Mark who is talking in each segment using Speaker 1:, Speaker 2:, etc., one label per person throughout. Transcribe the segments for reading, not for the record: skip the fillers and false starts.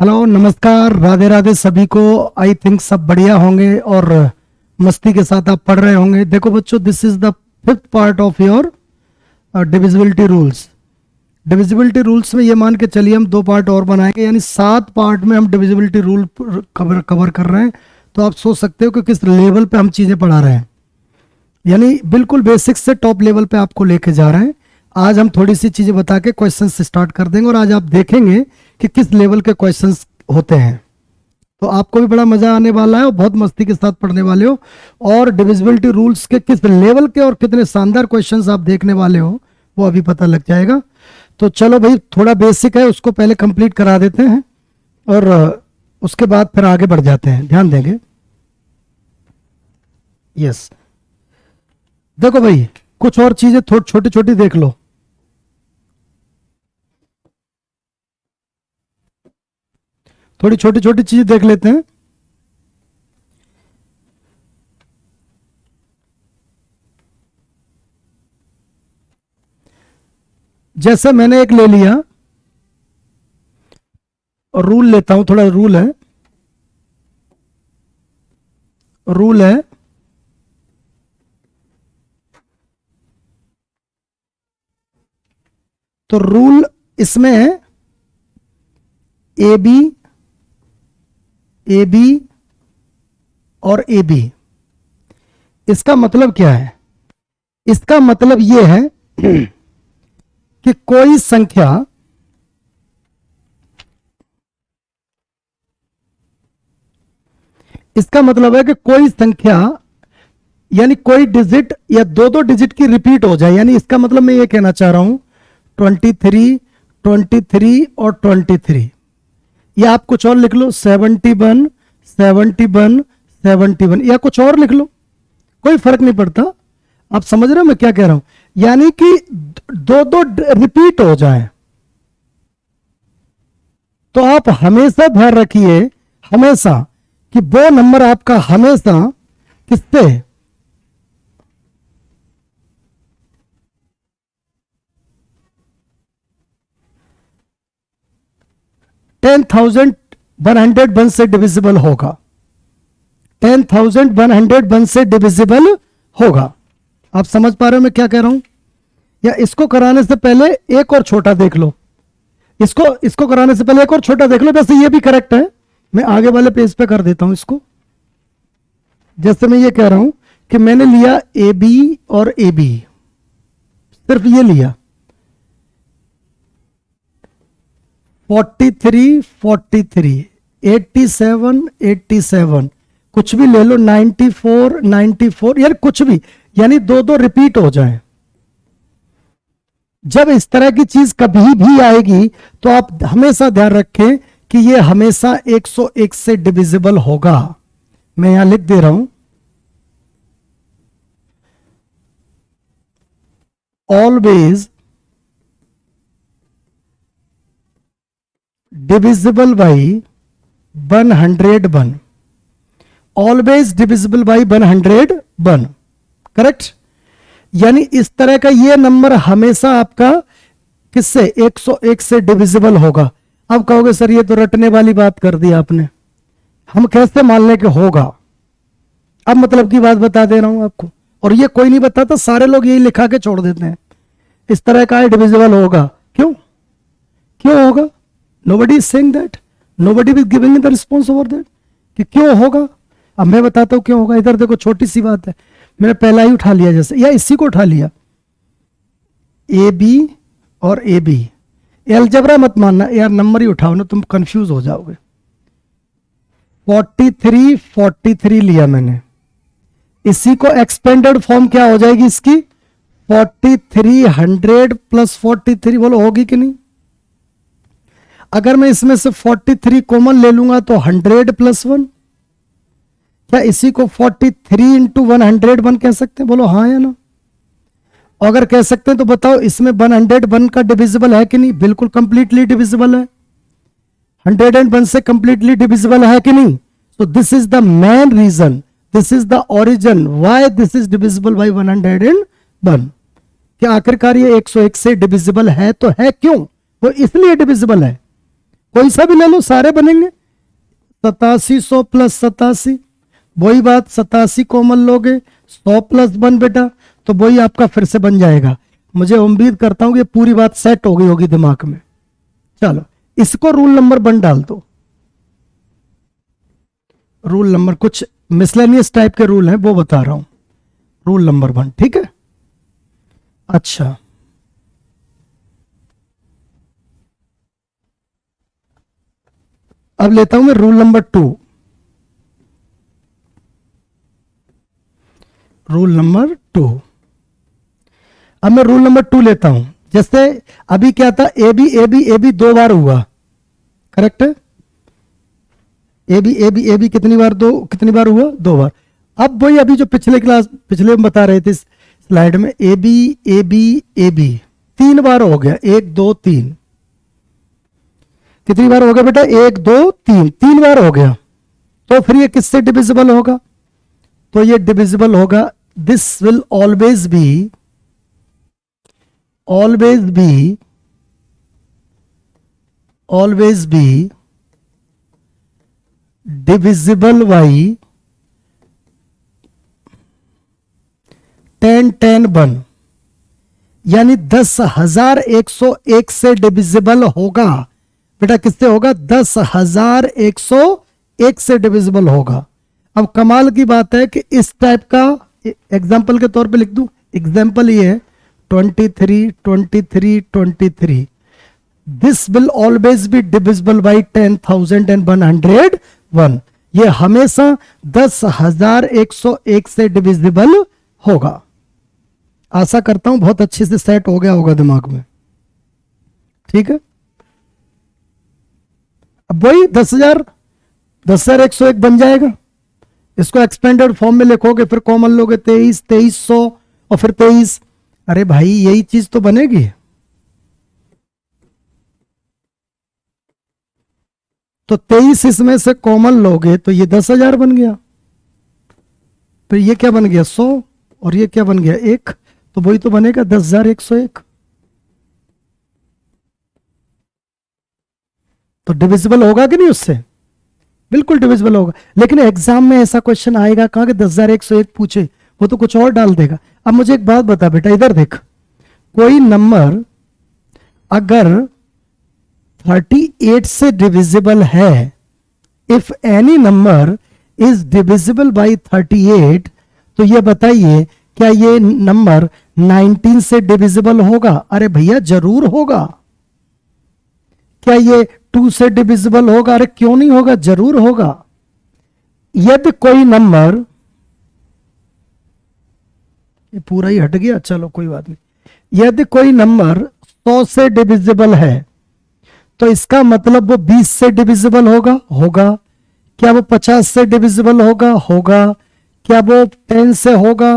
Speaker 1: Hello, नमस्कार, राधे राधे सभी को। आई थिंक सब बढ़िया होंगे और मस्ती के साथ आप पढ़ रहे होंगे। देखो बच्चों, this is the fifth part of your divisibility rules. Divisibility rules में ये मान के चलिए हम 2 पार्ट और बनाएंगे, यानी 7 पार्ट में हम डिविजिबिलिटी रूल कवर कर रहे हैं। तो आप सोच सकते हो कि किस लेवल पे हम चीज़ें पढ़ा रहे हैं, यानी बिल्कुल बेसिक्स से टॉप लेवल पे आपको लेके जा रहे हैं। आज हम थोड़ी सी चीज़ें बता के क्वेश्चंस स्टार्ट कर देंगे और आज आप देखेंगे कि किस लेवल के क्वेश्चंस होते हैं। तो आपको भी बड़ा मजा आने वाला है और बहुत मस्ती के साथ पढ़ने वाले हो, और डिविजिबिलिटी रूल्स के किस लेवल के और कितने शानदार क्वेश्चंस आप देखने वाले हो वो अभी पता लग जाएगा। तो चलो भाई, थोड़ा बेसिक है उसको पहले कंप्लीट करा देते हैं और उसके बाद फिर आगे बढ़ जाते हैं। ध्यान देंगे। यस, देखो भाई, कुछ और चीजें थोड़ी छोटी छोटी देख लो। थोड़ी छोटी छोटी चीजें देख लेते हैं। जैसे मैंने एक ले लिया और रूल लेता हूं, थोड़ा रूल है तो रूल इसमें है ए बी और ए बी। इसका मतलब क्या है? इसका मतलब यह है कि कोई संख्या यानी कोई डिजिट या दो डिजिट की रिपीट हो जाए, यानी इसका मतलब मैं ये कहना चाह रहा हूं 23, 23 और 23, या आप कुछ और लिख लो 71, 71, 71, या कुछ और लिख लो, कोई फर्क नहीं पड़ता। आप समझ रहे हो मैं क्या कह रहा हूं? यानी कि दो रिपीट हो जाए। तो आप हमेशा ध्यान रखिए, हमेशा, कि वो नंबर आपका हमेशा किससे 10,101 से डिविजिबल होगा। 10,101 से डिविजिबल होगा। आप समझ पा रहे हो मैं क्या कह रहा हूं? या इसको कराने से पहले एक और छोटा देख लो। इसको कराने से पहले एक और छोटा देख लो। वैसे ये भी करेक्ट है, मैं आगे वाले पेज पे कर देता हूं इसको। जैसे मैं ये कह रहा हूं कि मैंने लिया ए बी और ए बी, सिर्फ ये लिया 43, 43, 87, 87, कुछ भी ले लो, 94, 94, यार कुछ भी, यानी दो रिपीट हो जाए। जब इस तरह की चीज कभी भी आएगी तो आप हमेशा ध्यान रखें कि ये हमेशा 101 से डिविजिबल होगा। मैं यहां लिख दे रहा हूं, always divisible by 101, always divisible by 101, correct. यानी इस तरह का ये नंबर हमेशा आपका किससे 101 से डिविजिबल होगा। अब कहोगे सर ये तो रटने वाली बात कर दी आपने, हम कैसे मान लें कि होगा? अब मतलब की बात बता दे रहा हूं आपको, और ये कोई नहीं बताता, सारे लोग यही लिखा के छोड़ देते हैं, इस तरह का डिविजिबल होगा। क्यों होगा? Nobody is saying that, nobody is giving the response over that कि क्यों होगा। अब मैं बताता हूं क्यों होगा। इधर देखो, छोटी सी बात है, मैंने पहला ही उठा लिया, जैसे या इसी को उठा लिया, ए बी और ए बी। अलजेब्रा मत मानना यार, नंबर ही उठाओ ना, तुम कंफ्यूज हो जाओगे। 43, 43 लिया मैंने, इसी को एक्सपेंडेड फॉर्म क्या हो जाएगी इसकी? 43, 100 प्लस 43, बोलो होगी कि नहीं? अगर मैं इसमें से 43 कॉमन ले लूंगा तो 100 प्लस 1, क्या इसी को 43 इंटू 101 कह सकते हैं? बोलो हाँ या ना। अगर कह सकते हैं तो बताओ, इसमें 101 का डिविजिबल है कि नहीं? बिल्कुल कंप्लीटली डिविजिबल है। 101 से कंप्लीटली डिविजिबल है कि नहीं? So this is the main reason, this is the origin why this is divisible by 101, कि आखिरकार ये 101 से डिविजिबल है। तो है क्यों? वो इसलिए डिविजिबल है कोई सा भी ले लो, सारे बनेंगे। 8700 प्लस 87, वही बात 87 कॉमन लोगे, 100 प्लस 1 बेटा, तो वही आपका फिर से बन जाएगा। मुझे उम्मीद करता हूं कि पूरी बात सेट हो गई होगी दिमाग में। चलो इसको रूल नंबर 1 डाल दो। रूल नंबर, कुछ मिसलेनियस टाइप के रूल हैं वो बता रहा हूं। रूल नंबर 1, ठीक है। अच्छा, अब लेता हूं मैं रूल नंबर 2। रूल नंबर 2, अब मैं रूल नंबर 2 लेता हूं। जैसे अभी क्या था, A B A B A B 2 बार हुआ, करेक्ट है। A B A B A B कितनी बार हुआ? 2 बार। अब वही अभी जो पिछले में बता रहे थे स्लाइड में, A B A B A B 3 बार हो गया, 1 2 3। कितनी बार हो गया बेटा? 1 2 3, 3 बार हो गया। तो फिर ये किससे डिविजिबल होगा? तो ये डिविजिबल होगा, this will always be divisible by 10 10 1, यानी 10,101 से डिविजिबल होगा। बेटा किससे होगा? 10,101 से डिविजिबल होगा। अब कमाल की बात है कि इस टाइप का एग्जाम्पल के तौर पे लिख दूं। एग्जाम्पल ये है 23 23 23, this will always be divisible by 10,101। ये हमेशा 10,101 से डिविजिबल होगा। आशा करता हूं बहुत अच्छे से सेट हो गया होगा दिमाग में, ठीक है। अब वही 10,101 बन जाएगा। इसको एक्सपेंडेड फॉर्म में लिखोगे, फिर कॉमन लोगे 23 2300 और फिर 23। अरे भाई यही चीज तो बनेगी। तो 23 इसमें से कॉमन लोगे तो ये 10,000 बन गया। फिर ये क्या बन गया? 100, और ये क्या बन गया? 1, तो वही तो बनेगा 10,101। तो डिविजिबल होगा कि नहीं उससे? बिल्कुल डिविजिबल होगा। लेकिन एग्जाम में ऐसा क्वेश्चन आएगा कहां कि 10,101 पूछे, वो तो कुछ और डाल देगा। अब मुझे एक बात बता बेटा, इधर देख, कोई नंबर अगर 38 से डिविजिबल है, if any number is divisible by 38, तो ये बताइए क्या ये नंबर 19 से डिविजिबल होगा? अरे भैया जरूर होगा। क्या ये 2 से डिविजिबल होगा? अरे क्यों नहीं होगा, जरूर होगा। यदि कोई नंबर, ये पूरा ही हट गया, चलो कोई बात नहीं। यदि कोई नंबर 100 से डिविजिबल है, तो इसका मतलब वो 20 से डिविजिबल होगा। क्या वो 50 से डिविजिबल होगा। क्या वो 10 से होगा।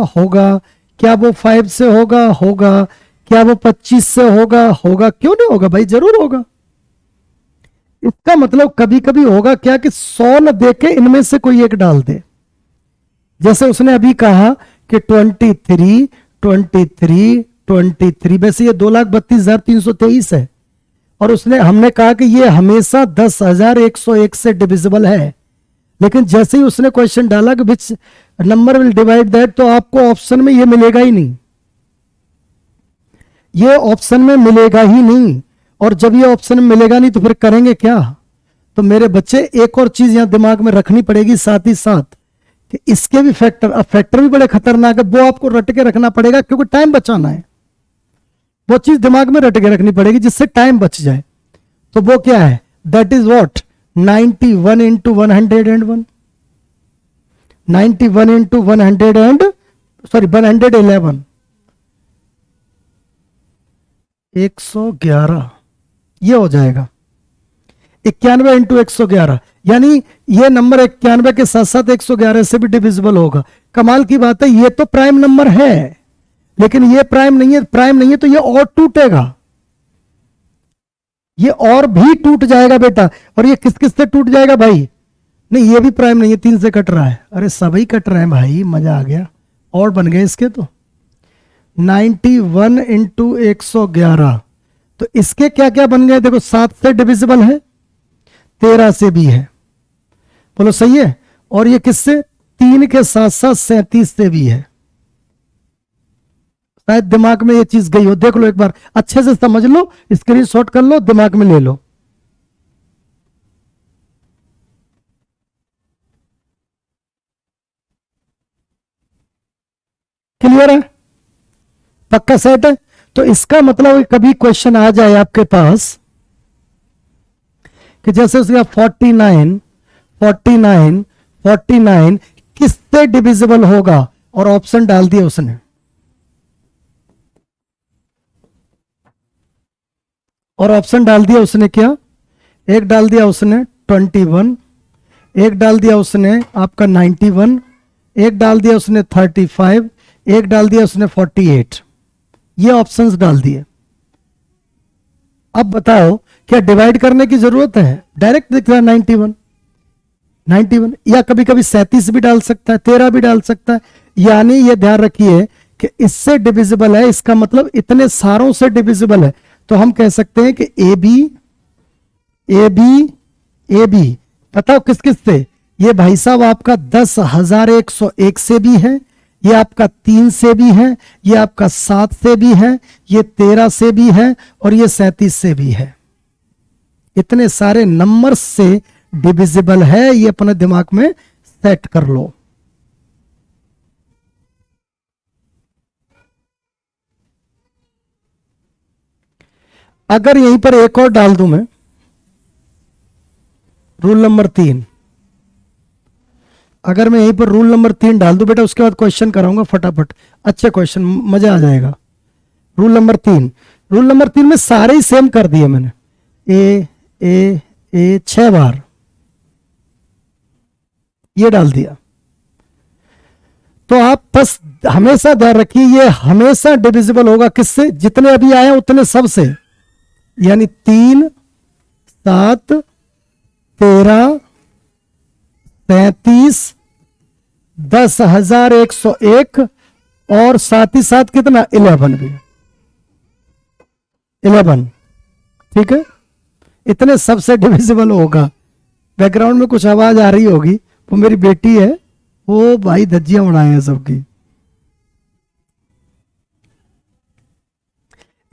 Speaker 1: क्या वो 5 से होगा। क्या वो 25 से होगा। क्यों नहीं होगा भाई, जरूर होगा। इसका मतलब कभी कभी होगा क्या कि 100 न देके इनमें से कोई एक डाल दे। जैसे उसने अभी कहा कि 23 23 23, वैसे ये 2,32,323 है, और हमने कहा कि ये हमेशा 10,101 से डिविजिबल है। लेकिन जैसे ही उसने क्वेश्चन डाला कि which number will divide that, तो आपको ऑप्शन में ये मिलेगा ही नहीं, ये ऑप्शन में मिलेगा ही नहीं। और जब ये ऑप्शन में मिलेगा नहीं तो फिर करेंगे क्या? तो मेरे बच्चे एक और चीज यहां दिमाग में रखनी पड़ेगी साथ ही साथ, कि इसके भी फैक्टर, अब फैक्टर भी बड़े खतरनाक है, वो आपको रट के रखना पड़ेगा क्योंकि टाइम बचाना है। वो चीज दिमाग में रट के रखनी पड़ेगी जिससे टाइम बच जाए। तो वो क्या है? That is what? 91 into 101, 91 into 111, 111, ये हो जाएगा 91 इंटू 111, यानी ये नंबर 91 के साथ साथ 111 से भी डिविजिबल होगा। कमाल की बात है, ये तो प्राइम नंबर है, लेकिन ये प्राइम नहीं है, तो ये और टूटेगा, ये और भी टूट जाएगा बेटा। और ये किस किस से टूट जाएगा भाई? नहीं, ये भी प्राइम नहीं है, 3 से कट रहा है। अरे सभी कट रहे हैं भाई, मजा आ गया। और बन गए इसके तो 91 इंटू 111, तो इसके क्या क्या बन गए? देखो 7 से डिविजिबल है, 13 से भी है, बोलो सही है। और ये किससे, 3 के साथ साथ 37 से भी है। शायद दिमाग में ये चीज गई हो, देख लो एक बार अच्छे से समझ लो, स्क्रीनशॉट कर लो, दिमाग में ले लो। क्लियर है, पक्का सेट है। तो इसका मतलब कभी क्वेश्चन आ जाए आपके पास कि जैसे उसका 49 49 49 किससे डिविजिबल होगा, और ऑप्शन डाल दिया उसने, और ऑप्शन डाल दिया उसने क्या, एक डाल दिया उसने 21, एक डाल दिया उसने आपका 91, एक डाल दिया उसने 35, एक डाल दिया उसने 48। ये ऑप्शंस डाल दिए। अब बताओ क्या डिवाइड करने की जरूरत है, डायरेक्ट दिख रहा है 91 91, या कभी कभी 37 भी डाल सकता है, 13 भी डाल सकता है। यानी ये ध्यान रखिए कि इससे डिविजिबल है, इसका मतलब इतने सारों से डिविजिबल है। तो हम कह सकते हैं कि A B A B A B, बताओ किस किस से, ये भाई साहब आपका 10,101 से भी है, ये आपका 3 से भी है, ये आपका 7 से भी है, ये 13 से भी है, और ये 37 से भी है। इतने सारे नंबर्स से डिविजिबल है, ये अपने दिमाग में सेट कर लो। अगर यहीं पर एक और डाल दूं मैं, रूल नंबर 3, अगर मैं यहीं पर रूल नंबर 3 डाल दूं बेटा, उसके बाद क्वेश्चन कराऊंगा फटाफट, अच्छे क्वेश्चन, मजा आ जाएगा। रूल नंबर 3, रूल नंबर 3 में सारे ही सेम कर दिए मैंने, ए ए ए 6 बार ये डाल दिया। तो आप बस हमेशा ध्यान रखिए, ये हमेशा डिविजिबल होगा किससे, जितने अभी आए हैं उतने सब से, यानी 3 7 13 37 10,101, और साथ ही साथ कितना 11 भी, 11, ठीक है। इतने सबसे डिविजिबल होगा। बैकग्राउंड में कुछ आवाज आ रही होगी, वो मेरी बेटी है, वो भाई धज्जियां उड़ाए हैं सबकी।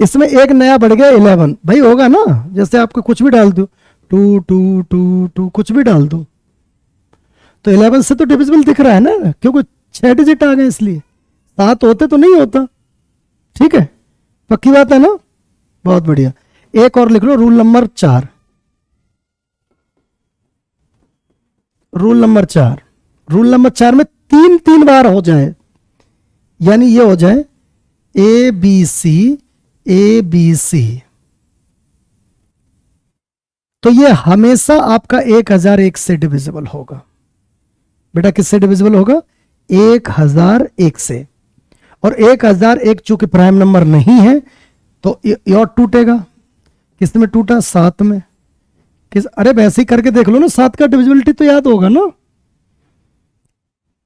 Speaker 1: इसमें एक नया बढ़ गया 11, भाई होगा ना, जैसे आपको कुछ भी डाल दो 2 2 2 2 कुछ भी डाल दो, तो 11 से तो डिविजिबल दिख रहा है ना, क्योंकि 6 डिजिट आ गए, इसलिए 7 होते तो नहीं होता। ठीक है, पक्की बात है ना, बहुत बढ़िया। एक और लिख लो, rule number 4, rule number 4, rule number 4 में 3 बार हो जाए, यानी ये हो जाए ए बी सी, तो ये हमेशा आपका 1001 से डिविजिबल होगा। बेटा किससे डिविजिबल होगा, 1001 से। और 1001 चूंकि प्राइम नंबर नहीं है तो ये और टूटेगा, किस में टूटा, 7 में। किस, अरे वैसे ही करके देख लो ना, 7 का डिविजिबिलिटी तो याद होगा ना,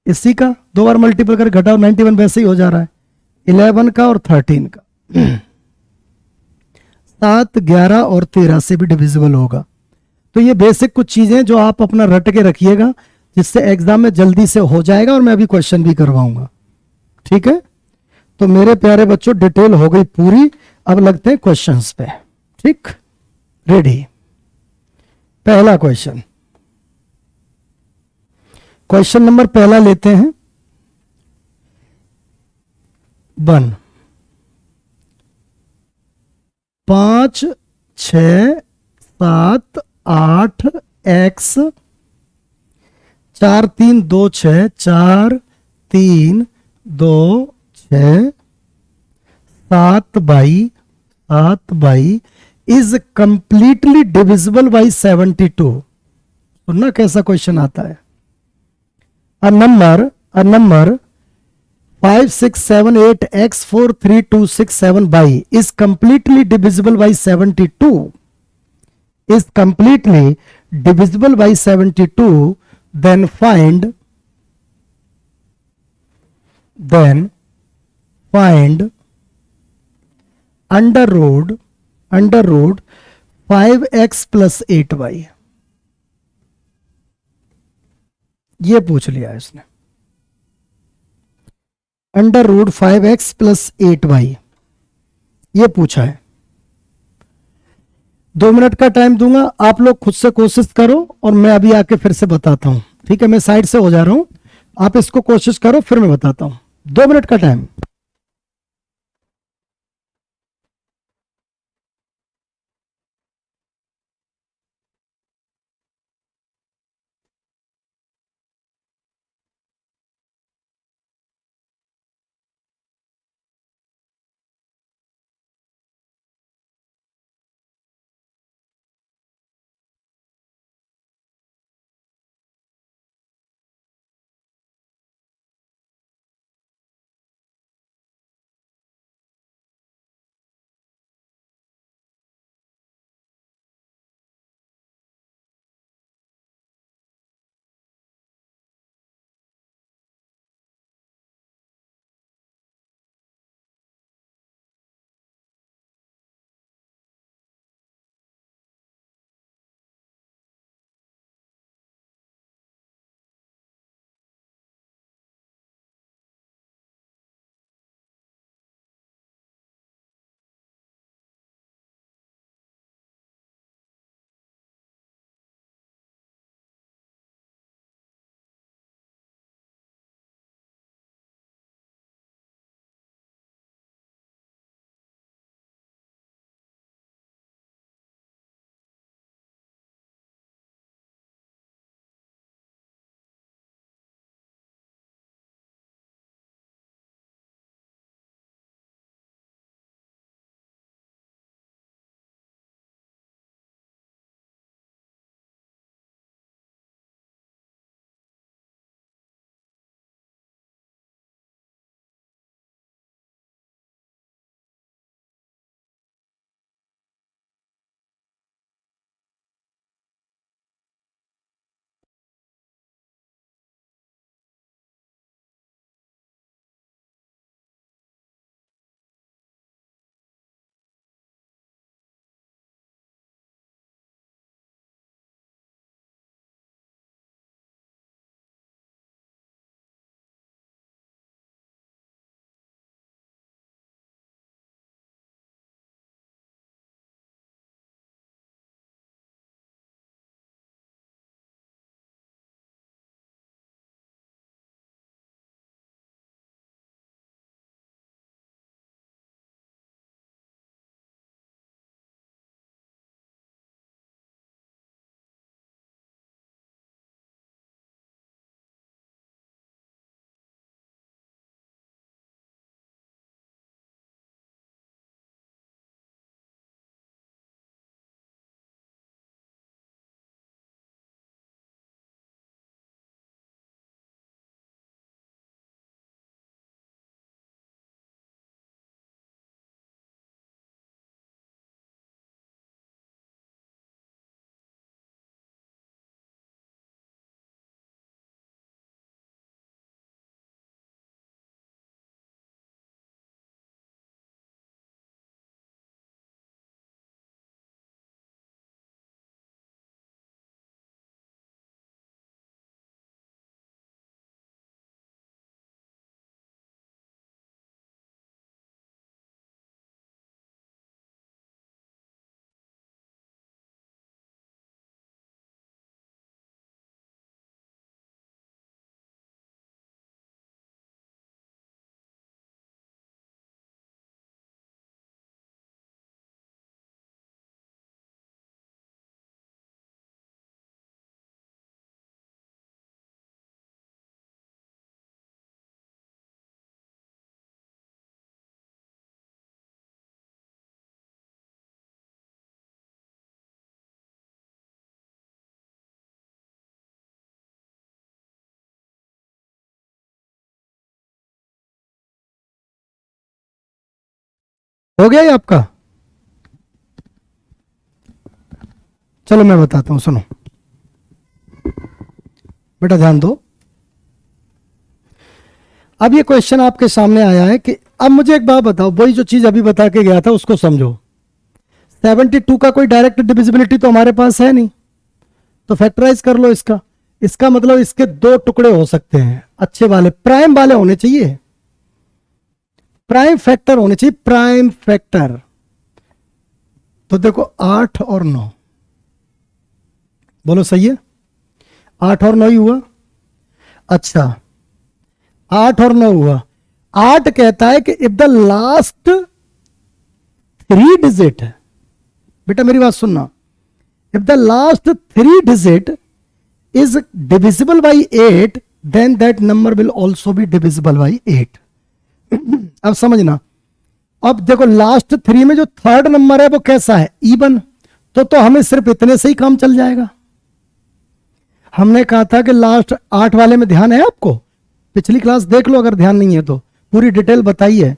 Speaker 1: इसी का 2 बार मल्टीपल कर घटाओ, 91 वैसे ही हो जा रहा है, 11 का और 13 का। 7 11 और 13 से भी डिविजिबल होगा। तो ये बेसिक कुछ चीजें जो आप अपना रट के रखिएगा, जिससे एग्जाम में जल्दी से हो जाएगा, और मैं अभी क्वेश्चन भी करवाऊंगा। ठीक है, तो मेरे प्यारे बच्चों डिटेल हो गई पूरी, अब लगते हैं क्वेश्चंस पे। ठीक, रेडी। पहला क्वेश्चन, क्वेश्चन नंबर पहला लेते हैं 1, 5 6 7 8 x 4 3 2 6 4 3 2 6 7 by is completely divisible by 72। सुनना कैसा क्वेश्चन आता है। A number 5 6 7 8 x 4 3 2 6 7 by is completely divisible by 72, is completely divisible by 72, then find under root 5x plus 8y। ये पूछ लिया है इसने, under root 5x plus 8y, ये पूछा है। 2 मिनट का टाइम दूंगा, आप लोग खुद से कोशिश करो और मैं अभी आके फिर से बताता हूं। ठीक है, मैं साइड से हो जा रहा हूं, आप इसको कोशिश करो, फिर मैं बताता हूं। 2 मिनट का टाइम। हो गया ये आपका? चलो मैं बताता हूं, सुनो बेटा, ध्यान दो। अब ये क्वेश्चन आपके सामने आया है कि अब मुझे एक बात बताओ, वही जो चीज अभी बता के गया था उसको समझो। 72 का कोई डायरेक्ट डिविजिबिलिटी तो हमारे पास है नहीं, तो फैक्टराइज कर लो इसका। इसका मतलब इसके दो टुकड़े हो सकते हैं, अच्छे वाले प्राइम वाले होने चाहिए, प्राइम फैक्टर होने चाहिए, प्राइम फैक्टर। तो देखो 8 और 9, बोलो सही है, 8 और 9 ही हुआ। अच्छा 8 और 9 हुआ। 8 कहता है कि इफ द लास्ट 3 डिजिट, बेटा मेरी बात सुनना, if the last 3 digit is divisible by 8 then that number will also be divisible by 8। अब समझना, अब देखो लास्ट 3 में जो थर्ड नंबर है वो कैसा है, इवन, तो हमें सिर्फ इतने से ही काम चल जाएगा। हमने कहा था कि लास्ट 8 वाले में ध्यान है आपको, पिछली क्लास देख लो अगर ध्यान नहीं है तो, पूरी डिटेल बताई है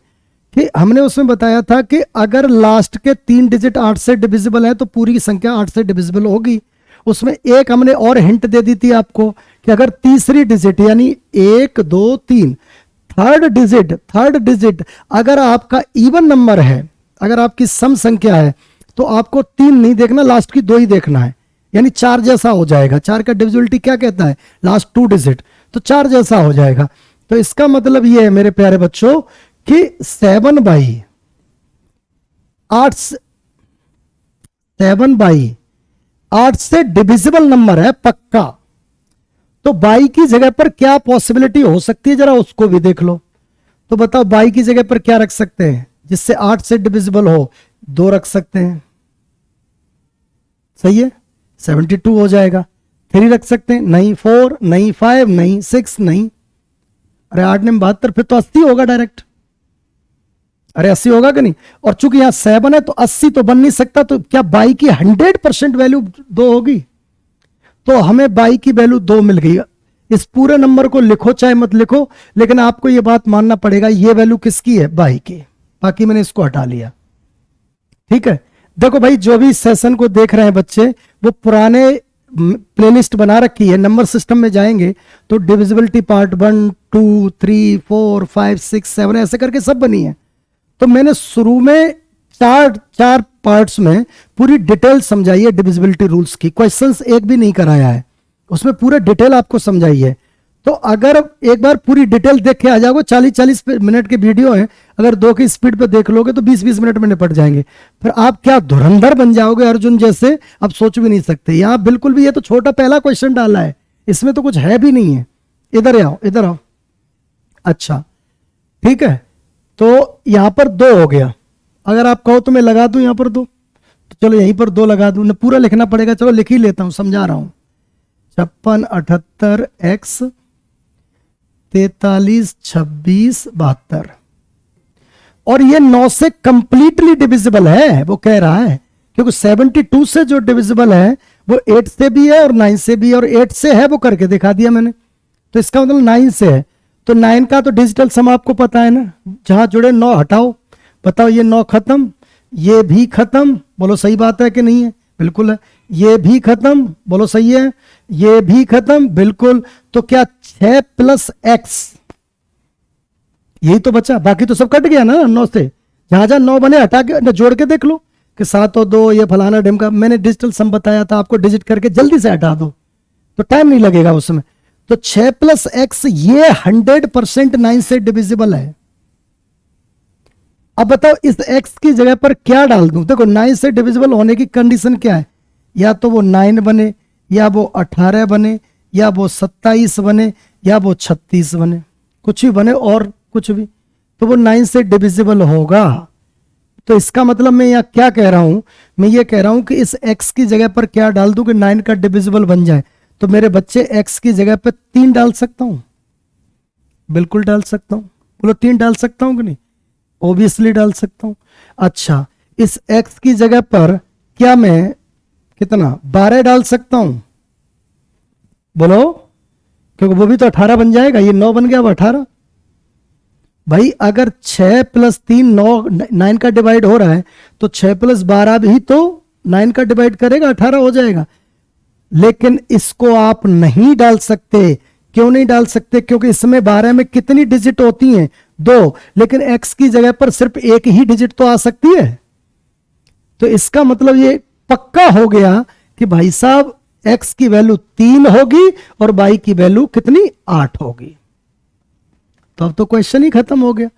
Speaker 1: कि हमने उसमें बताया था कि अगर लास्ट के 3 डिजिट 8 से डिविजिबल है तो पूरी संख्या 8 से डिविजिबल होगी। उसमें एक हमने और हिंट दे दी थी आपको कि अगर तीसरी डिजिट यानी 1 2 3 थर्ड डिजिट अगर आपका इवन नंबर है, अगर आपकी सम संख्या है, तो आपको 3 नहीं देखना, लास्ट की 2 ही देखना है, यानी 4 जैसा हो जाएगा। 4 का डिविजिबिलिटी क्या कहता है, लास्ट 2 डिजिट, तो 4 जैसा हो जाएगा। तो इसका मतलब ये है मेरे प्यारे बच्चों कि 7 बाई 8 से डिविजिबल नंबर है पक्का। तो बाई की जगह पर क्या पॉसिबिलिटी हो सकती है, जरा उसको भी देख लो। तो बताओ बाई की जगह पर क्या रख सकते हैं जिससे 8 से डिविजिबल हो, 2 रख सकते हैं, सही है, 72 हो जाएगा। 3 रख सकते हैं, नहीं 4, नहीं 5, नहीं 6, नहीं, अरे 8 ने 72, फिर तो 80 होगा डायरेक्ट। अरे 80 होगा कि नहीं, और चूंकि यहां 7 है तो 80 तो बन नहीं सकता, तो क्या बाई की 100% वैल्यू 2 होगी, तो हमें बाई की वैल्यू 2 मिल गई। इस पूरे नंबर को लिखो चाहे मत लिखो, लेकिन आपको यह बात मानना पड़ेगा ये वैल्यू किसकी है, बाई की। बाकी मैंने इसको हटा लिया, ठीक है। देखो भाई जो भी सेशन को देख रहे हैं बच्चे, वो पुराने प्लेलिस्ट बना रखी है, नंबर सिस्टम में जाएंगे तो डिविजिबिलिटी पार्ट 1 2 3 4 5 6 7 ऐसे करके सब बनी है। तो मैंने शुरू में चार पार्ट्स में पूरी डिटेल समझाई है डिविजिबिलिटी रूल्स की, क्वेश्चंस एक भी नहीं कराया है, उसमें पूरे डिटेल आपको समझाई है। तो अगर एक बार पूरी डिटेल देख के आ जाओगे, 40-40 मिनट के वीडियो है, अगर 2 की स्पीड पे देख लोगे तो 20-20 मिनट में निपट जाएंगे। फिर आप क्या धुरंधर बन जाओगे अर्जुन जैसे, आप सोच भी नहीं सकते। यहां बिल्कुल भी, ये तो छोटा पहला क्वेश्चन डाला है, इसमें तो कुछ है भी नहीं है। इधर आओ, इधर आओ। अच्छा ठीक है, तो यहां पर 2 हो गया। अगर आप कहो तो मैं लगा दूं यहां पर 2, तो चलो यहीं पर 2 लगा दूं, न पूरा लिखना पड़ेगा, चलो लिख ही लेता हूं, समझा रहा हूं। 56 78 x 43 26 72, और ये 9 से कंप्लीटली डिविजिबल है, वो कह रहा है, क्योंकि 72 से जो डिविजिबल है वो 8 से भी है और 9 से भी है, और 8 से है वो करके दिखा दिया मैंने। तो इसका मतलब 9 से है, तो 9 का तो डिजिटल सम आपको पता है ना, जहां जुड़े 9 हटाओ, बताओ ये 9 खत्म, ये भी खत्म, बोलो सही बात है कि नहीं है, बिल्कुल है। ये भी खत्म, बोलो सही है, ये भी खत्म, बिल्कुल। तो क्या 6 + x, यही तो बचा, बाकी तो सब कट गया ना 9 से, जहां जहां 9 बने हटा के जोड़ के देख लो कि 7 और 2 ये फलाना ढिमका, मैंने डिजिटल सम बताया था आपको, डिजिट करके जल्दी से हटा दो तो टाइम नहीं लगेगा उसमें। तो 6 + x ये 100% 9 से डिविजिबल है। अब बताओ इस x की जगह पर क्या डाल दूं, देखो 9 से डिविजिबल होने की कंडीशन क्या है, या तो वो 9 बने, या वो 18 बने, या वो 27 बने, या वो 36 बने, कुछ भी बने और कुछ भी, तो वो 9 से डिविजिबल होगा। तो इसका मतलब मैं यहां क्या कह रहा हूं, मैं ये कह रहा हूं कि इस x की जगह पर क्या डाल दूं कि 9 का डिविजिबल बन जाए। तो मेरे बच्चे x की जगह पर 3 डाल सकता हूं, बिल्कुल डाल सकता हूं, बोलो 3 डाल सकता हूं कि नहीं, ऑब्वियसली डाल सकता हूं। अच्छा इस x की जगह पर क्या मैं कितना 12 डाल सकता हूं, बोलो, क्योंकि वो भी तो 18 बन जाएगा, ये 9 बन गया, वो 18। भाई अगर 6 + 3 9 का डिवाइड हो रहा है, तो 6 + 12 भी तो 9 का डिवाइड करेगा, 18 हो जाएगा। लेकिन इसको आप नहीं डाल सकते, क्यों नहीं डाल सकते, क्योंकि इसमें 12 में कितनी डिजिट होती हैं, 2, लेकिन x की जगह पर सिर्फ एक ही डिजिट तो आ सकती है। तो इसका मतलब ये पक्का हो गया कि भाई साहब x की वैल्यू 3 होगी और y की वैल्यू कितनी 8 होगी। तो अब तो क्वेश्चन ही खत्म हो गया,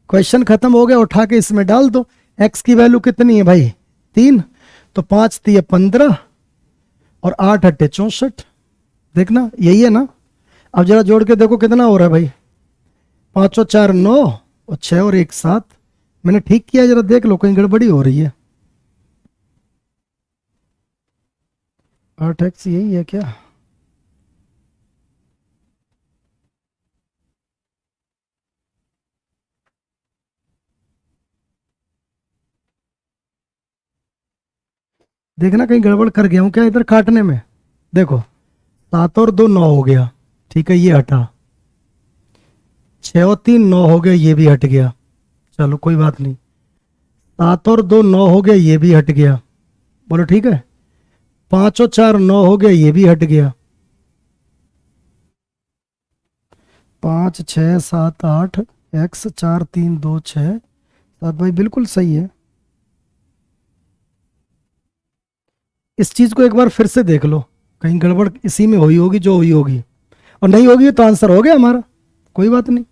Speaker 1: क्वेश्चन खत्म हो गया, उठा के इसमें डाल दो। x की वैल्यू कितनी है भाई 3, तो 5 3 15 और 8 8 64। देखना यही है ना। अब जरा जोड़ के देखो कितना हो रहा है भाई, 5 और 4 9 और 6 और 1 7। मैंने ठीक किया, जरा देख लो कहीं गड़बड़ी हो रही है। 8x यही है क्या? देखना कहीं गड़बड़ कर गया हूं क्या इधर काटने में। देखो 7 और 2 9 हो गया, ठीक है ये हटा। 6 और 3 9 हो गया, ये भी हट गया। चलो कोई बात नहीं। 7 और 2 9 हो गया, ये भी हट गया। बोलो ठीक है। 5 और 4 9 हो गया, ये भी हट गया। 5 6 7 8 x 4 3 2 6 7 भाई बिल्कुल सही है। इस चीज को एक बार फिर से देख लो, कहीं गड़बड़ इसी में हुई होगी जो हुई होगी, और नहीं होगी तो आंसर हो गया हमारा। कोई बात नहीं,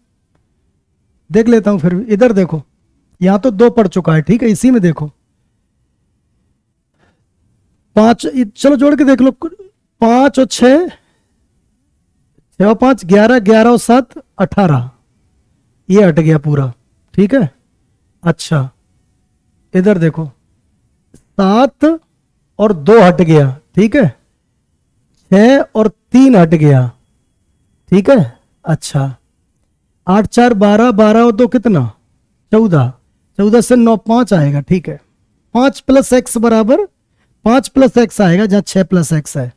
Speaker 1: देख लेता हूं फिर भी। इधर देखो, यहां तो 2 पड़ चुका है, ठीक है इसी में देखो। 5 चलो जोड़ के देख लो। 5 और 6 6 और 5 11 11 और 7 18, ये हट गया पूरा, ठीक है। अच्छा इधर देखो, 7 और 2 हट गया, ठीक है। 6 और 3 हट गया, ठीक है। अच्छा 8 4 12 12 और 2 कितना 14, 14 से 9 5 आएगा, ठीक है। 5 प्लस एक्स बराबर 5 प्लस एक्स आएगा, जहां 6 प्लस एक्स है।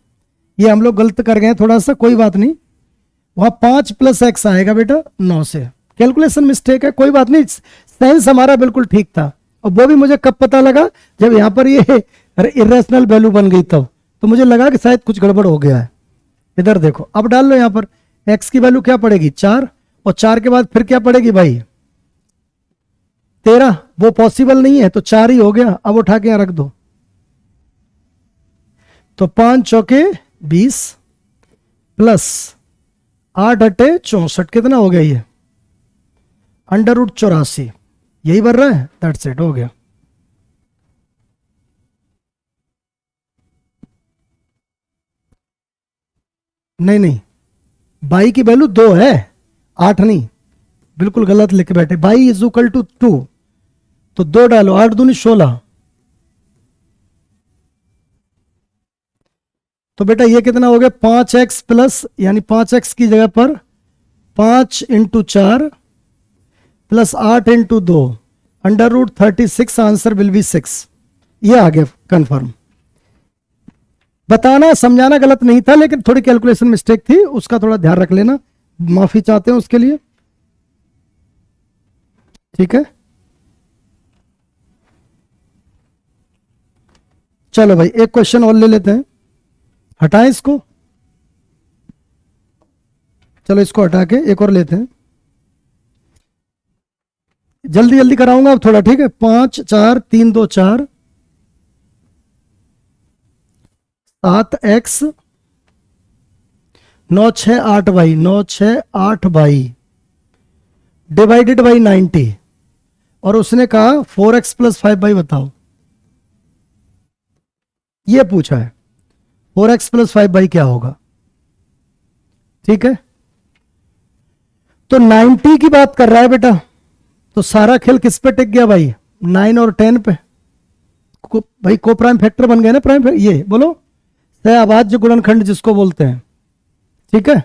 Speaker 1: ये हम लोग गलत कर गए थोड़ा सा, कोई बात नहीं। वहां 5 प्लस एक्स आएगा बेटा 9 से, कैलकुलेशन मिस्टेक है, कोई बात नहीं। सेंस हमारा बिल्कुल ठीक था, और वो भी मुझे कब पता लगा, जब यहां पर ये इरेशनल वैल्यू बन गई तब तो मुझे लगा कि शायद कुछ गड़बड़ हो गया है। इधर देखो, अब डाल लो यहां पर x की वैल्यू क्या पड़ेगी 4, और 4 के बाद फिर क्या पड़ेगी भाई 13। वो पॉसिबल नहीं है, तो 4 ही हो गया। अब उठा के यहां रख दो, तो 5 चौके 20 प्लस 8 अट्टे 64, कितना हो गया ये √84, यही बन रहा है। दैट्स इट, हो गया। नहीं नहीं, बाई की वैल्यू 2 है, 8 नहीं, बिल्कुल गलत लिख के बैठे। बाई इज इक्वल टू 2, तो 2 डालो, 8 दूनी 16। तो बेटा ये कितना हो गया 5x प्लस, यानी 5x की जगह पर 5 into 4 plus 8 into 2 √36, answer will be 6। ये आ गया कंफर्म। बताना समझाना गलत नहीं था, लेकिन थोड़ी कैलकुलेशन मिस्टेक थी, उसका थोड़ा ध्यान रख लेना, माफी चाहते हैं उसके लिए, ठीक है। चलो भाई एक क्वेश्चन और ले लेते हैं, हटाएं इसको, चलो इसको हटा के एक और लेते हैं। जल्दी जल्दी कराऊंगा अब थोड़ा, ठीक है। 5 4 3 2 4 7x 9 6 8 by 9 6 8 by divided by 90, और उसने कहा 4x प्लस 5 बाई, बताओ ये पूछा है 4x प्लस 5 बाई क्या होगा, ठीक है। तो 90 की बात कर रहा है बेटा, तो सारा खेल किस पे टिक गया भाई 9 और 10 पे। भाई को प्राइम फैक्टर बन गए ना, प्राइम ये बोलो सहअभाज्य गुणनखंड जिसको बोलते हैं, ठीक है।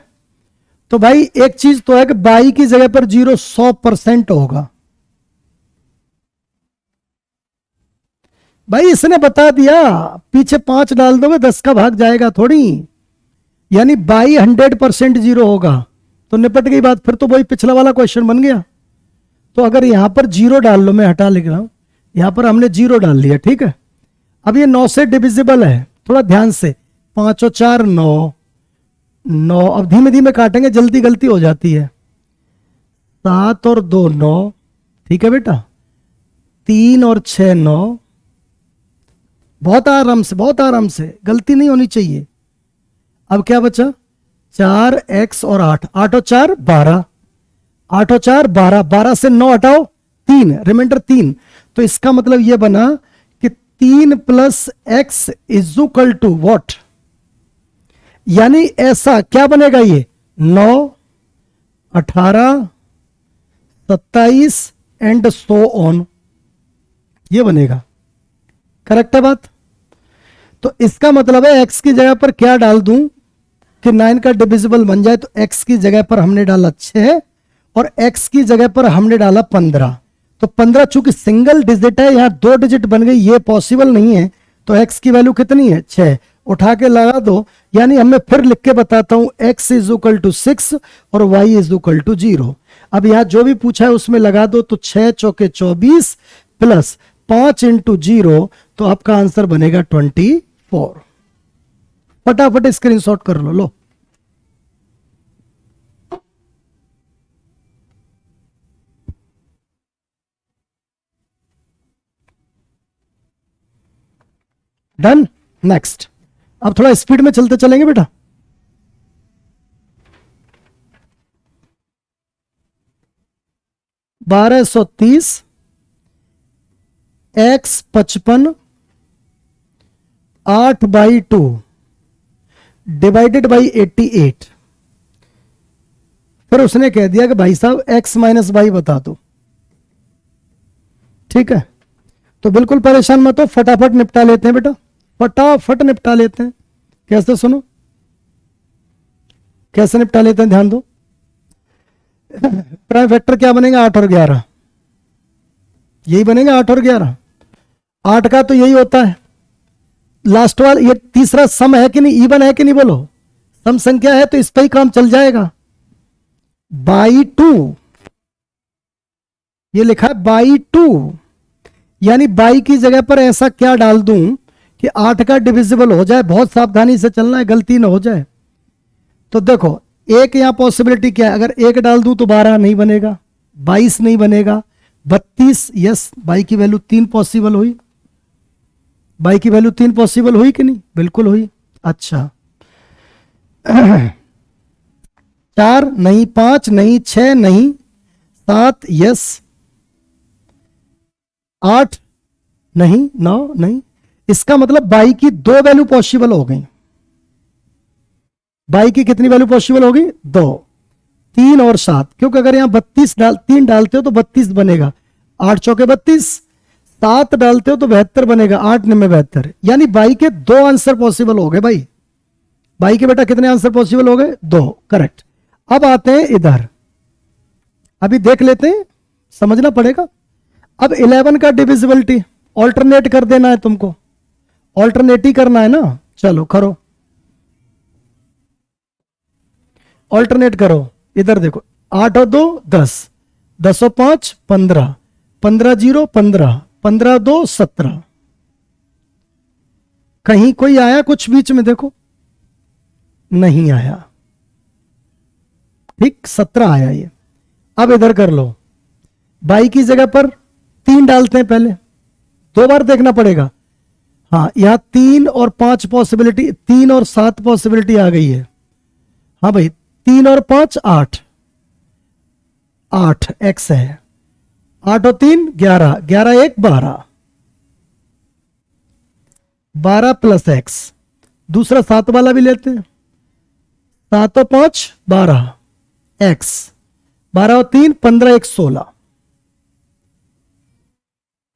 Speaker 1: तो भाई एक चीज तो है कि बाई की जगह पर 0 100% होगा। भाई इसने बता दिया, पीछे 5 डाल दोगे 10 का भाग जाएगा थोड़ी, यानी बाई 100% 0 होगा, तो निपट गई बात। फिर तो वही पिछला वाला क्वेश्चन बन गया। तो अगर यहां पर 0 डाल लो, मैं हटा लिख रहा हूं, यहां पर हमने 0 डाल लिया, ठीक है। अब ये 9 से डिविजिबल है, थोड़ा ध्यान से, 5 और 4 9 9, अब धीमे धीमे काटेंगे, जल्दी गलती हो जाती है। 7 और 2 9, ठीक है बेटा। 3 और 6 9, बहुत आराम से, बहुत आराम से, गलती नहीं होनी चाहिए। अब क्या बचा, 4x और 8, 8 और 4 12, 8 और 4 12, 12 से 9 हटाओ 3, रिमाइंडर 3। तो इसका मतलब यह बना कि 3 plus X is equal to what, यानी ऐसा क्या बनेगा, ये 9, 18, 27 एंड सो ऑन, ये बनेगा। करेक्ट है बात। तो इसका मतलब है x की जगह पर क्या डाल दूं कि 9 का डिविजिबल बन जाए, तो x की जगह पर हमने डाला 6 और x की जगह पर हमने डाला 15। तो 15 चूंकि सिंगल डिजिट है, यहां 2 डिजिट बन गई, ये पॉसिबल नहीं है। तो x की वैल्यू कितनी है, 6, उठा के लगा दो। यानी अब मैं फिर लिख के बताता हूं, x इज इक्वल टू 6 और y इज इक्वल टू 0। अब यहां जो भी पूछा है उसमें लगा दो, तो 6 चौके 24 प्लस 5 इंटू 0, तो आपका आंसर बनेगा 24। फटाफट स्क्रीनशॉट कर लो। डन। नेक्स्ट, अब थोड़ा स्पीड में चलते चलेंगे बेटा। बारह 130 x 55 8/2 डिवाइडेड बाई 88। फिर उसने कह दिया कि भाई साहब x माइनस वाई बता दो। ठीक है, तो बिल्कुल परेशान मत हो, फटाफट निपटा लेते हैं बेटा, फटाफट निपटा लेते हैं। कैसे, सुनो कैसे निपटा लेते हैं, ध्यान दो। प्राइम फैक्टर क्या बनेगा, 8 और 11, यही बनेगा 8 और 11। 8 का तो यही होता है लास्ट वाला, ये तीसरा सम है कि नहीं, इवन है कि नहीं, बोलो। सम संख्या है तो इस पर ही काम चल जाएगा। बाई 2, ये लिखा है बाई 2, यानी बाई की जगह पर ऐसा क्या डाल दूं कि 8 का डिविजिबल हो जाए। बहुत सावधानी से चलना है, गलती ना हो जाए। तो देखो, एक यहां पॉसिबिलिटी क्या है, अगर 1 डाल दूं तो 12 नहीं बनेगा, 22 नहीं बनेगा, 32, यस, बाई की वैल्यू 3 पॉसिबल हुई। बाई की वैल्यू 3 पॉसिबल हुई कि नहीं, बिल्कुल हुई। अच्छा 4 नहीं, 5 नहीं, 6 नहीं, 7 यस, 8 नहीं, 9 नहीं। इसका मतलब बाई की 2 वैल्यू पॉसिबल हो गई। बाई की कितनी वैल्यू पॉसिबल होगी, 2, 3 और 7, क्योंकि अगर यहां 3 डालते हो तो 32 बनेगा, 8 चौके 32, 7 डालते हो तो 72 बनेगा, 8 9 72, यानी बाई के 2 आंसर पॉसिबल हो गए। भाई बाई के बेटा कितने आंसर पॉसिबल हो गए, 2, करेक्ट। अब आते हैं इधर, अभी देख लेते हैं, समझना पड़ेगा। अब 11 का डिविजिबिलिटी ऑल्टरनेट कर देना है तुमको, ऑल्टरनेट ही करना है ना, चलो करो, ऑल्टरनेट करो। इधर देखो, 8 और 2 10, 10 और 5 15, 15 0 15, 15 2 17। कहीं कोई आया कुछ बीच में, देखो नहीं आया, ठीक 17 आया ये। अब इधर कर लो, बाई की जगह पर 3 डालते हैं, पहले 2 बार देखना पड़ेगा। हाँ, यहां 3 और 5 पॉसिबिलिटी, 3 और 7 पॉसिबिलिटी आ गई है। हाँ भाई, 3 और 5 8, 8 एक्स है, 8 और 3 11, 11 1 12, 12 प्लस एक्स। दूसरा 7 वाला भी लेते हैं, 7 और 5 12 एक्स, 12 और 3 15 1 16,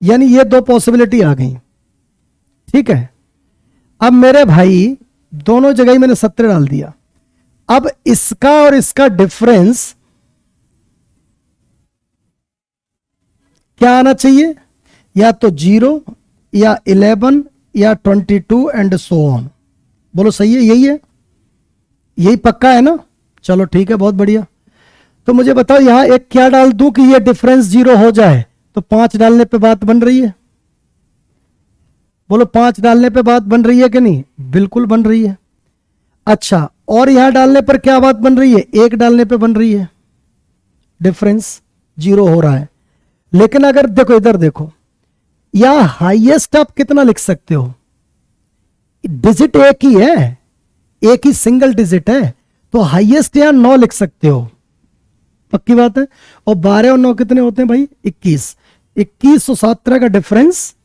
Speaker 1: यानी ये 2 पॉसिबिलिटी आ गई। ठीक है, अब मेरे भाई दोनों जगह ही मैंने 17 डाल दिया। अब इसका और इसका डिफरेंस क्या आना चाहिए, या तो 0 या 11 या 22 एंड सो ऑन। बोलो सही है, यही है, यही पक्का है ना, चलो ठीक है, बहुत बढ़िया। तो मुझे बताओ यहां एक क्या डाल दूं कि ये डिफरेंस 0 हो जाए, तो 5 डालने पे बात बन रही है। बोलो 5 डालने पे बात बन रही है कि नहीं, बिल्कुल बन रही है। अच्छा, और यहां डालने पर क्या बात बन रही है, 1 डालने पे बन रही है, डिफरेंस 0 हो रहा है। लेकिन अगर देखो इधर देखो, यहां हाईएस्ट आप कितना लिख सकते हो, डिजिट एक ही है, एक ही सिंगल डिजिट है, तो हाईएस्ट यहां 9 लिख सकते हो, पक्की बात है। और 12 और 9 कितने होते हैं भाई? 21। 21 और 17 का डिफरेंस,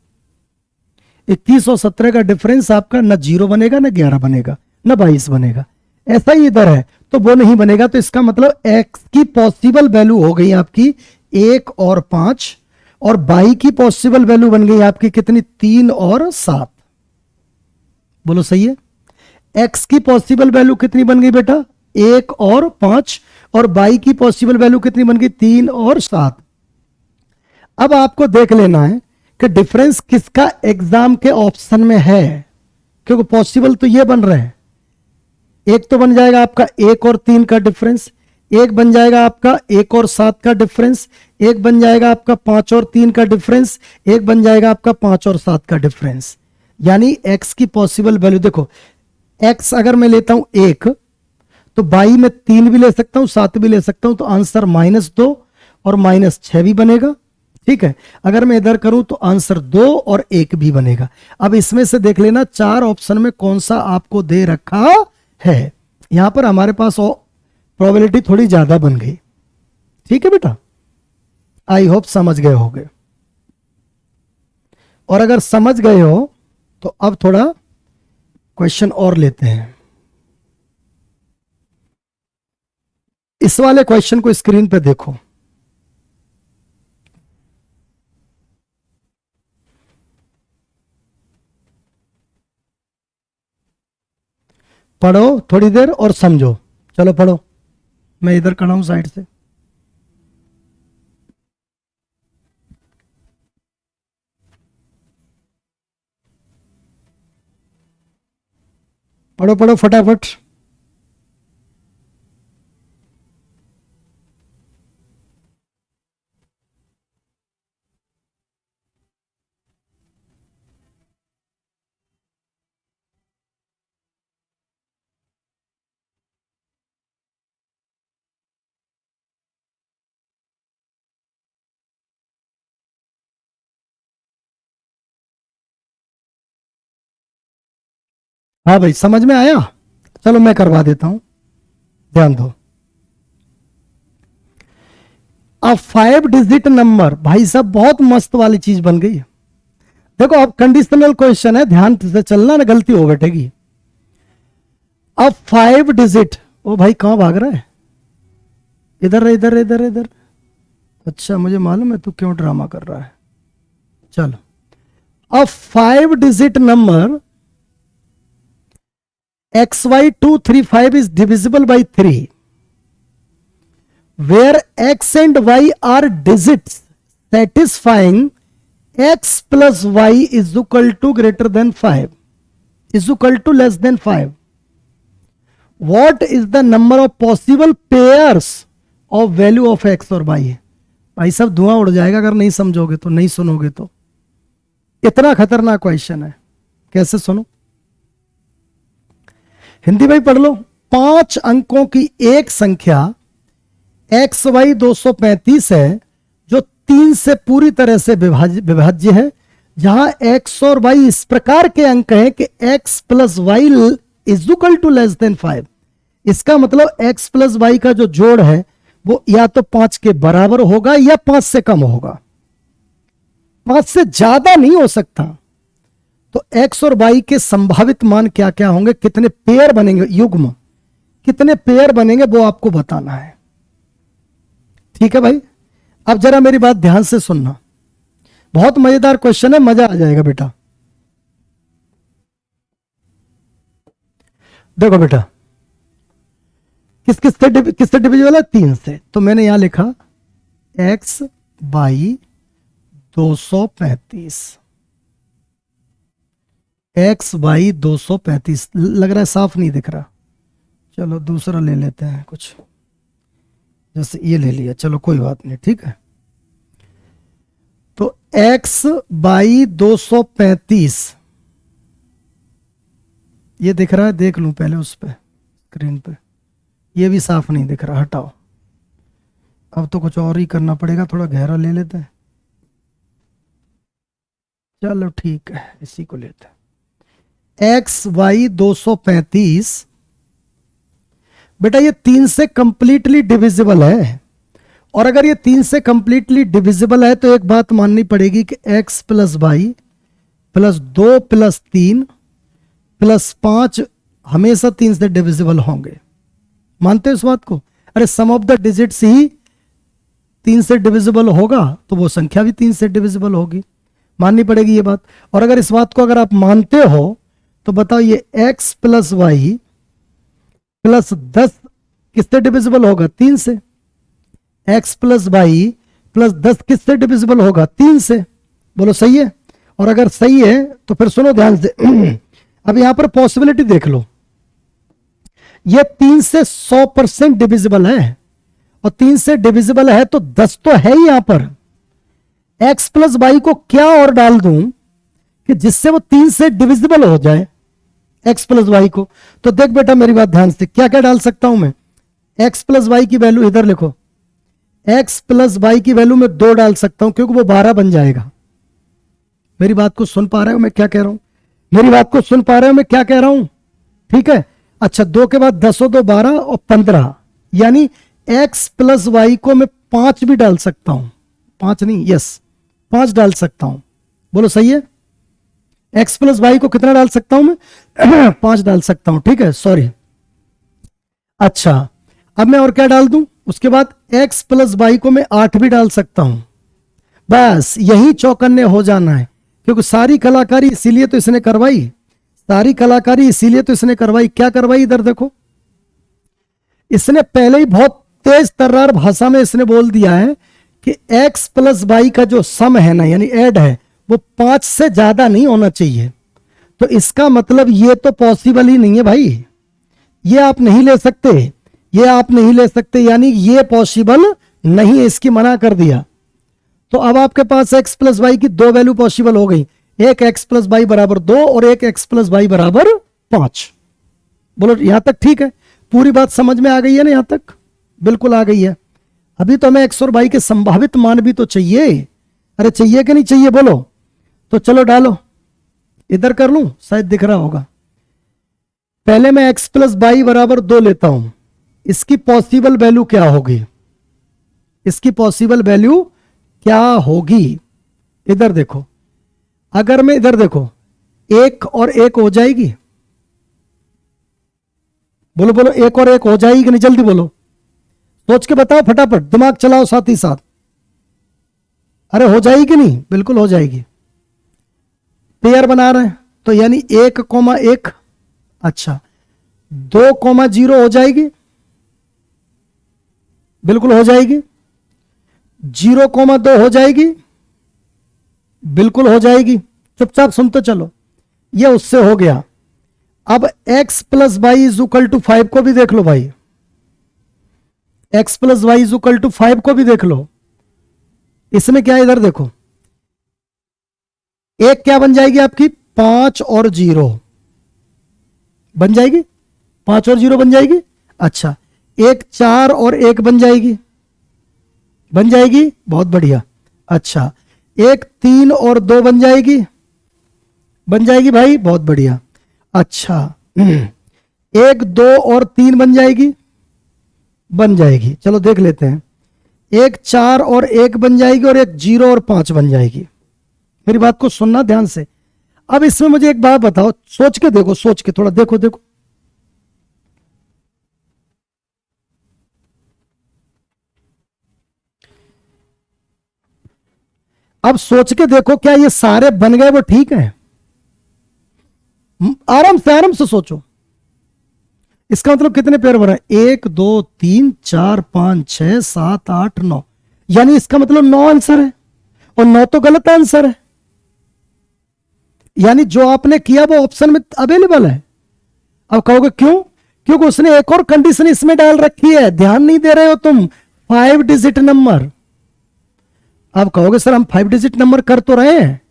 Speaker 1: 21 और 17 का डिफरेंस आपका ना 0 बनेगा, ना 11 बनेगा, ना 22 बनेगा। ऐसा ही इधर है, तो वो नहीं बनेगा। तो इसका मतलब x की पॉसिबल वैल्यू हो गई आपकी 1 और 5, और y की पॉसिबल वैल्यू बन गई आपकी कितनी? 3 और 7। बोलो सही है? x की पॉसिबल वैल्यू कितनी बन गई बेटा? 1 और 5, और y की पॉसिबल वैल्यू कितनी बन गई? 3 और 7। अब आपको देख लेना है कि डिफरेंस किसका एग्जाम के ऑप्शन में है, क्योंकि पॉसिबल तो ये बन रहे हैं। एक तो बन जाएगा आपका 1 और 3 का डिफरेंस, एक बन जाएगा आपका 1 और 7 का डिफरेंस, एक बन जाएगा आपका 5 और 3 का डिफरेंस, एक बन जाएगा आपका 5 और 7 का डिफरेंस। यानी x की पॉसिबल वैल्यू देखो, x अगर मैं लेता हूं 1, तो y में 3 भी ले सकता हूं, 7 भी ले सकता हूं, तो आंसर -2 और -6 भी बनेगा। ठीक है, अगर मैं इधर करूं तो आंसर 2 और 1 भी बनेगा। अब इसमें से देख लेना 4 ऑप्शन में कौन सा आपको दे रखा है। यहां पर हमारे पास प्रोबेबिलिटी थोड़ी ज्यादा बन गई। ठीक है बेटा, आई होप समझ गए होगे। और अगर समझ गए हो तो अब थोड़ा क्वेश्चन और लेते हैं। इस वाले क्वेश्चन को स्क्रीन पे देखो। पढ़ो थोड़ी देर और समझो। चलो पढ़ो, मैं इधर खड़ा हूं साइड से। पढ़ो पढ़ो फटाफट। हाँ भाई, समझ में आया? चलो मैं करवा देता हूं, ध्यान दो। अब 5 डिजिट नंबर, भाई साहब बहुत मस्त वाली चीज बन गई है। देखो अब कंडीशनल क्वेश्चन है, ध्यान से चलना ना, गलती हो बैठेगी। अब 5 डिजिट, ओ भाई कहां भाग रहा है? इधर इधर इधर इधर। अच्छा मुझे मालूम है तू क्यों ड्रामा कर रहा है। चलो अब 5 digit number XY235 is divisible by 3 where x and y are digits satisfying x plus y is equal to greater than 5 is equal to less than 5. What is the number of possible pairs of value of x और y? भाई सब धुआं उड़ जाएगा अगर नहीं समझोगे तो, नहीं सुनोगे तो। इतना खतरनाक क्वेश्चन है, कैसे सुनो? हिंदी भाई पढ़ लो। 5 अंकों की एक संख्या XY 235 है जो 3 से पूरी तरह से विभाज्य है, जहां x और y इस प्रकार के अंक हैं कि x plus Y is equal to less than 5। इसका मतलब x प्लस वाई का जो जोड़ है वो या तो 5 के बराबर होगा या 5 से कम होगा, 5 से ज्यादा नहीं हो सकता। तो x और y के संभावित मान क्या क्या होंगे, कितने पेयर बनेंगे, युग्म कितने पेयर बनेंगे वो आपको बताना है। ठीक है भाई, अब जरा मेरी बात ध्यान से सुनना, बहुत मजेदार क्वेश्चन है, मजा आ जाएगा बेटा। देखो बेटा, किससे डिविजिबल है? 3 से। तो मैंने यहां लिखा x बाई 235, x बाई 235। लग रहा है साफ नहीं दिख रहा, चलो दूसरा ले लेते हैं कुछ, जैसे ये ले लिया, चलो कोई बात नहीं, ठीक है। तो x बाई 235 ये दिख रहा है, देख लूं पहले उस पे स्क्रीन पे, ये भी साफ नहीं दिख रहा, हटाओ। अब तो कुछ और ही करना पड़ेगा, थोड़ा गहरा ले लेते हैं। चलो ठीक है, इसी को लेते हैं। x बाई 235 बेटा ये 3 से कंप्लीटली डिविजिबल है, और अगर ये 3 से कंप्लीटली डिविजिबल है तो एक बात माननी पड़ेगी कि x plus Y plus 2 plus 3 plus 5 हमेशा 3 से डिविजिबल होंगे। मानते हो इस बात को? अरे सम ऑफ द डिजिट्स ही 3 से डिविजिबल होगा तो वो संख्या भी 3 से डिविजिबल होगी, माननी पड़ेगी ये बात। और अगर इस बात को अगर आप मानते हो तो बताओ ये x प्लस वाई प्लस 10 किससे डिविजिबल होगा? 3 से। x प्लस वाई प्लस 10 किससे डिविजिबल होगा? 3 से। बोलो सही है? और अगर सही है तो फिर सुनो ध्यान से अब यहां पर पॉसिबिलिटी देख लो, ये 3 से 100% डिविजिबल है, और 3 से डिविजिबल है तो 10 तो है ही यहां पर। x प्लस वाई को क्या और डाल दूं कि जिससे वो 3 से डिविजिबल हो जाए x प्लस वाई को? तो देख बेटा मेरी बात ध्यान से, क्या क्या डाल सकता हूं मैं? x प्लस वाई की वैल्यू इधर लिखो, x प्लस वाई की वैल्यू में 2 डाल सकता हूं क्योंकि वो 12 बन जाएगा। मेरी बात को सुन पा रहे हो मैं क्या कह रहा हूं? मेरी बात को सुन पा रहे हो मैं क्या कह रहा हूं? ठीक है, अच्छा 2 के बाद 10 और 2 12 और 15, यानी x प्लस वाई को मैं 5 भी डाल सकता हूं। 5 नहीं, यस 5 डाल सकता हूं। बोलो सही है? x प्लस वाई को कितना डाल सकता हूं मैं? 5 डाल सकता हूं, ठीक है, सॉरी। अच्छा अब मैं और क्या डाल दूं? उसके बाद x प्लस वाई को मैं 8 भी डाल सकता हूं। बस यही चौकन्ने हो जाना है, क्योंकि सारी कलाकारी इसीलिए तो इसने करवाई, सारी कलाकारी इसीलिए तो इसने करवाई। क्या करवाई? इधर देखो, इसने पहले ही बहुत तेज तर्रार भाषा में इसने बोल दिया है कि x प्लस वाई का जो सम है ना, यानी ऐड है, वो 5 से ज्यादा नहीं होना चाहिए। तो इसका मतलब ये तो पॉसिबल ही नहीं है भाई, ये आप नहीं ले सकते, ये आप नहीं ले सकते, यानी ये पॉसिबल नहीं है, इसकी मना कर दिया। तो अब आपके पास x प्लस वाई की 2 वैल्यू पॉसिबल हो गई, एक x प्लस वाई बराबर 2 और एक x प्लस वाई बराबर 5। बोलो यहां तक ठीक है? पूरी बात समझ में आ गई है ना? यहां तक बिल्कुल आ गई है। अभी तो हमें x और y के संभावित मान भी तो चाहिए। अरे चाहिए कि नहीं चाहिए? बोलो। तो चलो डालो, इधर कर लूं, शायद दिख रहा होगा। पहले मैं x प्लस वाई बराबर 2 लेता हूं, इसकी पॉसिबल वैल्यू क्या होगी? इसकी पॉसिबल वैल्यू क्या होगी? इधर देखो, अगर मैं इधर देखो 1 और 1 हो जाएगी। बोलो बोलो, 1 और 1 हो जाएगी कि नहीं? जल्दी बोलो, सोच के बताओ, फटाफट दिमाग चलाओ साथ ही साथ। अरे हो जाएगी कि नहीं? बिल्कुल हो जाएगी। पेयर बना रहे हैं तो यानी 1,1, अच्छा 2,0 हो जाएगी, बिल्कुल हो जाएगी। 0,2 हो जाएगी, बिल्कुल हो जाएगी। चुपचाप सुनते चलो, ये उससे हो गया। अब x plus Y is equal to 5 को भी देख लो भाई, x plus Y is equal to 5 को भी देख लो। इसमें क्या है? इधर देखो, एक क्या बन जाएगी आपकी? 5 और 0 बन जाएगी, 5 और 0 बन जाएगी। अच्छा एक 4 और 1 बन जाएगी, बन जाएगी, बहुत बढ़िया। अच्छा एक 3 और 2 बन जाएगी, बन जाएगी भाई, बहुत बढ़िया। अच्छा 1 2 और 3 बन जाएगी, बन जाएगी। चलो देख लेते हैं, एक 4 और 1 बन जाएगी, और एक 0 और 5 बन जाएगी। मेरी बात को सुनना ध्यान से। अब इसमें मुझे एक बात बताओ, सोच के देखो, सोच के थोड़ा देखो देखो, अब सोच के देखो, क्या ये सारे बन गए वो ठीक है? आराम से सोचो। इसका मतलब कितने पेयर बना? 1 2 3 4 5 6 7 8 9, यानी इसका मतलब 9 आंसर है, और 9 तो गलत आंसर है। यानी जो आपने किया वो ऑप्शन में अवेलेबल है। अब कहोगे क्यों? क्योंकि उसने एक और कंडीशन इसमें डाल रखी है, ध्यान नहीं दे रहे हो तुम। 5 डिजिट नंबर। अब कहोगे सर हम 5 डिजिट नंबर कर तो रहे हैं।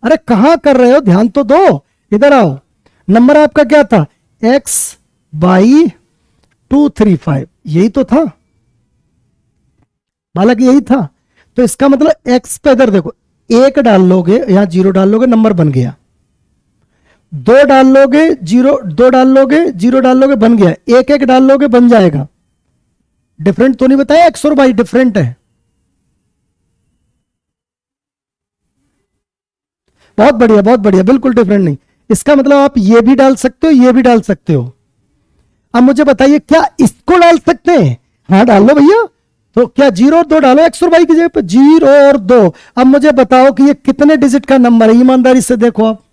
Speaker 1: अरे कहां कर रहे हो? ध्यान तो दो, इधर आओ। नंबर आपका क्या था? x/235, यही तो था, हालांकि यही था। तो इसका मतलब x पे इधर देखो, 1 डाल लोगे, यहां 0 डाल लोगे, नंबर बन गया। दो डाल लोगे जीरो, दो डाल लोगे जीरो डाल लोगे, बन गया। एक एक डाल लोगे बन जाएगा। डिफरेंट तो नहीं बताया एक्स और वाई, डिफरेंट है। बहुत बढ़िया बहुत बढ़िया, बिल्कुल डिफरेंट नहीं। इसका मतलब आप ये भी डाल सकते हो, ये भी डाल सकते हो। अब मुझे बताइए क्या इसको डाल सकते हैं? हाँ डाल लो भैया। तो क्या जीरो और दो डालो एक्स और वाई की जगह पे, जीरो और दो। अब मुझे बताओ कि ये कितने डिजिट का नंबर है, ईमानदारी से देखो आप।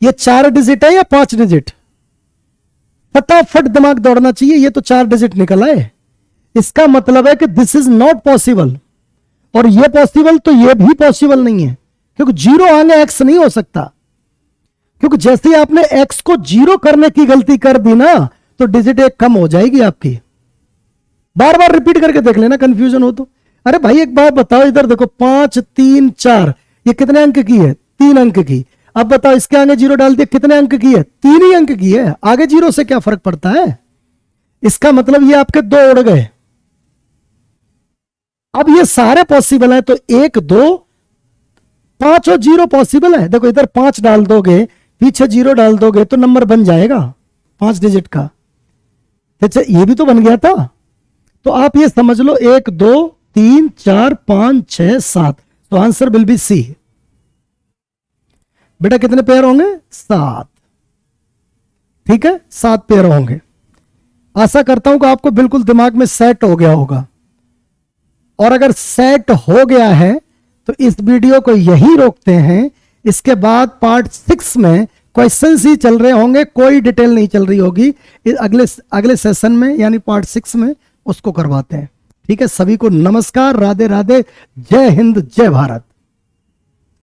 Speaker 1: ये 4 डिजिट है या 5 डिजिट? फटाफट दिमाग दौड़ना चाहिए, ये तो 4 डिजिट निकला है। इसका मतलब है कि दिस इज नॉट पॉसिबल, और ये पॉसिबल तो ये भी पॉसिबल नहीं है, क्योंकि जीरो आगे एक्स नहीं हो सकता। क्योंकि जैसे ही आपने एक्स को जीरो करने की गलती कर दी ना, तो डिजिट एक कम हो जाएगी आपकी। बार बार रिपीट करके देख लेना, कंफ्यूजन हो तो। अरे भाई एक बात बताओ, इधर देखो 5 3 4, ये कितने अंक की है? 3 अंक की। अब बताओ इसके आगे जीरो डाल दिया, कितने अंक की है? 3 ही अंक की है। आगे जीरो से क्या फर्क पड़ता है? इसका मतलब ये आपके दो उड़ गए। अब ये सारे पॉसिबल है, तो 1 2 5 और जीरो पॉसिबल है। देखो इधर 5 डाल दोगे, पीछे जीरो डाल दोगे, तो नंबर बन जाएगा 5 डिजिट का। अच्छा ये भी तो बन गया था। तो आप ये समझ लो 1 2 3 4 5 6 7, तो आंसर विल बी सी। बेटा कितने पेयर होंगे? 7। ठीक है, 7 पेयर होंगे। आशा करता हूं कि आपको बिल्कुल दिमाग में सेट हो गया होगा। और अगर सेट हो गया है तो इस वीडियो को यही रोकते हैं। इसके बाद पार्ट 6 में क्वेश्चंस ही चल रहे होंगे, कोई डिटेल नहीं चल रही होगी। अगले सेशन में यानी पार्ट 6 में उसको करवाते हैं। ठीक है, सभी को नमस्कार, राधे राधे, जय हिंद, जय भारत।